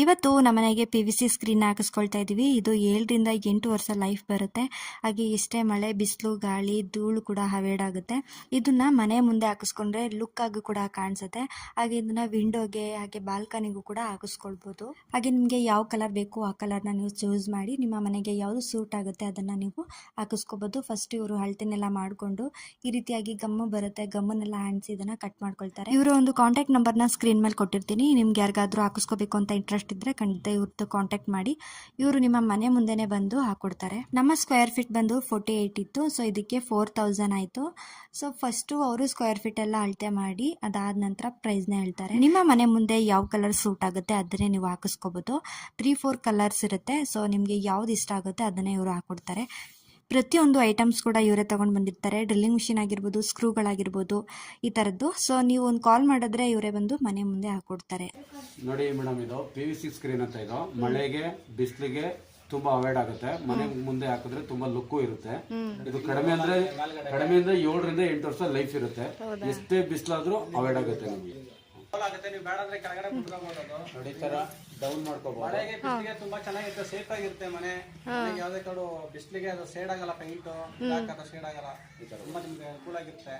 ಇವತ್ತು ನಮ್ಮನೆಗೆ PVC screen ಹಾಕಿಸ್ಕೊಳ್ತಾ ಇದ್ದೀವಿ. ಇದು 7ರಿಂದ 8 ವರ್ಷ ಲೈಫ್ ಬರುತ್ತೆ. ಹಾಗೆ ಎಷ್ಟೇ ಮಳೆ, ಬಿಸಿಲು, ಗಾಳಿ, ಧೂಳು ಕೂಡ ಅವಾಯ್ಡ್ ಆಗುತ್ತೆ. ಇದನ್ನ ಮನೆ ಮುಂದೆ ಹಾಕಿಸ್ಕೊಂಡ್ರೆ ಲುಕ್ ಆಗಿ ಕೂಡ ಕಾಣಿಸುತ್ತೆ. ಹಾಗೆ ಇದನ್ನ ವಿಂಡೋಗೆ ಹಾಗೆ ಬಾಲ್ಕನಿಗೂ ಕೂಡ ಹಾಕಿಸ್ಕೊಳ್ಬೋದು. ಹಾಗೆ ನಿಮಗೆ ಯಾವ ಕಲರ್ ಬೇಕು ಆ ಕಲರ್ನ ನೀವು ಚೂಸ್ ಮಾಡಿ ನಿಮ್ಮ ಮನೆಗೆ ಯಾವುದು ಸೂಟ್ ಆಗುತ್ತೆ ಅದನ್ನ ನೀವು ಹಾಕಿಸ್ಕೋಬೋದು. ಫಸ್ಟ್ ಇವರು ಅಳತೆನೆಲ್ಲ ಮಾಡಿಕೊಂಡು ಈ ರೀತಿಯಾಗಿ ಗಮ್ಮು ಬರುತ್ತೆ, ಗಮ್ಮನ್ನೆಲ್ಲ ಅಂಟಿಸಿ ಇದನ್ನ ಕಟ್ ಮಾಡ್ಕೊಳ್ತಾರೆ. ಇವರ ಒಂದು ಕಾಂಟ್ಯಾಕ್ಟ್ ನಂಬರ್ನ ಸ್ಕ್ರೀನ್ ಮೇಲೆ ಕೊಟ್ಟಿರ್ತೀನಿ. ನಿಮ್ಗೆ ಯಾರಿಗಾದ್ರೂ ಹಾಕಿಸ್ಕೋಬೇಕು ಅಂತ ಇಂಟ್ರೆಸ್ಟ್ ಇದ್ರೆ ಖಂಡಿತ ಇವ್ರದ್ದು ಕಾಂಟ್ಯಾಕ್ಟ್ ಮಾಡಿ. ಇವರು ನಿಮ್ಮ ಮನೆ ಮುಂದೆನೆ ಬಂದು ಹಾಕೊಡ್ತಾರೆ. ನಮ್ಮ ಸ್ಕ್ವೇರ್ ಫೀಟ್ ಬಂದು 48 ಇತ್ತು. ಸೊ ಇದಕ್ಕೆ 4000 ಆಯ್ತು. ಸೊ ಫಸ್ಟ್ ಅವರು ಸ್ಕ್ವೇರ್ ಫೀಟ್ ಎಲ್ಲ ಅಳತೆ ಮಾಡಿ ಅದಾದ ನಂತರ ಪ್ರೈಸ್ ನ ಹೇಳ್ತಾರೆ. ನಿಮ್ಮ ಮನೆ ಮುಂದೆ ಯಾವ ಕಲರ್ ಸೂಟ್ ಆಗುತ್ತೆ ಅದನ್ನೇ ನೀವು ಹಾಕಿಸ್ಕೋಬಹುದು. 3-4 ಕಲರ್ಸ್ ಇರುತ್ತೆ. ಸೊ ನಿಮ್ಗೆ ಯಾವ್ದು ಇಷ್ಟ ಆಗುತ್ತೆ ಅದನ್ನೇ ಇವರು ಹಾಕೊಡ್ತಾರೆ. ಪ್ರತಿಯೊಂದು ಐಟಮ್ಸ್ ಕೂಡ ಇವರೇ ತಗೊಂಡು ಬಂದಿರ್ತಾರೆ. ಡ್ರಿಲ್ಲಿಂಗ್ ಮಿಷಿನ್ ಆಗಿರ್ಬೋದು, ಸ್ಕ್ರೂಗಳಾಗಿರ್ಬೋದು, ಈ ಥರದ್ದು. ಸೊ ನೀವು ಒಂದು ಕಾಲ್ ಮಾಡಿದ್ರೆ ಇವರೇ ಬಂದು ಮನೆ ಮುಂದೆ ಹಾಕೊಡ್ತಾರೆ. ನೋಡಿ ಮೇಡಮ್, ಇದು PVC ಸ್ಕ್ರೀನ್ ಅಂತ. ಇದು ಮಳೆಗೆ ಬಿಸಿಲಿಗೆ ತುಂಬಾ ಅವಾಯ್ಡ್ ಆಗುತ್ತೆ. ಮನೆ ಮುಂದೆ ಹಾಕಿದ್ರೆ ತುಂಬಾ ಲುಕ್ಕು ಇರುತ್ತೆ. ಇದು ಕಡಿಮೆ ಅಂದ್ರೆ 7ರಿಂದ 8 ವರ್ಷ ಲೈಫ್ ಇರುತ್ತೆ. ಎಷ್ಟೇ ಬಿಸಿಲಾದ್ರೂ ಅವಾಯ್ಡ್ ಆಗುತ್ತೆ ನಿಮಗೆ. ನೀವು ಬೇಡ ಅಂದ್ರೆ ಕೆಳಗಡೆ ಕುತ್ಕೋಬಹುದು. ನೋಡಿ ತರ ಡೌನ್ ಮಾಡ್ಕೋಬಹುದು. ಮಳೆಗೆ ಬಿಸಿಲಿಗೆ ತುಂಬಾ ಚೆನ್ನಾಗಿರುತ್ತೆ, ಸೇಫ್ ಆಗಿರುತ್ತೆ ಮನೆ. ಯಾವ್ದೇ ಕಡೆ ಬಿಸಿಲಿಗೆ ಅದು ಸೇಡ್ ಆಗಲ್ಲ, ಪೈಂಟ್ ಹಾಕದ ಸೇಡ್ ಆಗಲ್ಲ. ತುಂಬಾ ನಿಮ್ಗೆ ಅನುಕೂಲ ಆಗಿರುತ್ತೆ.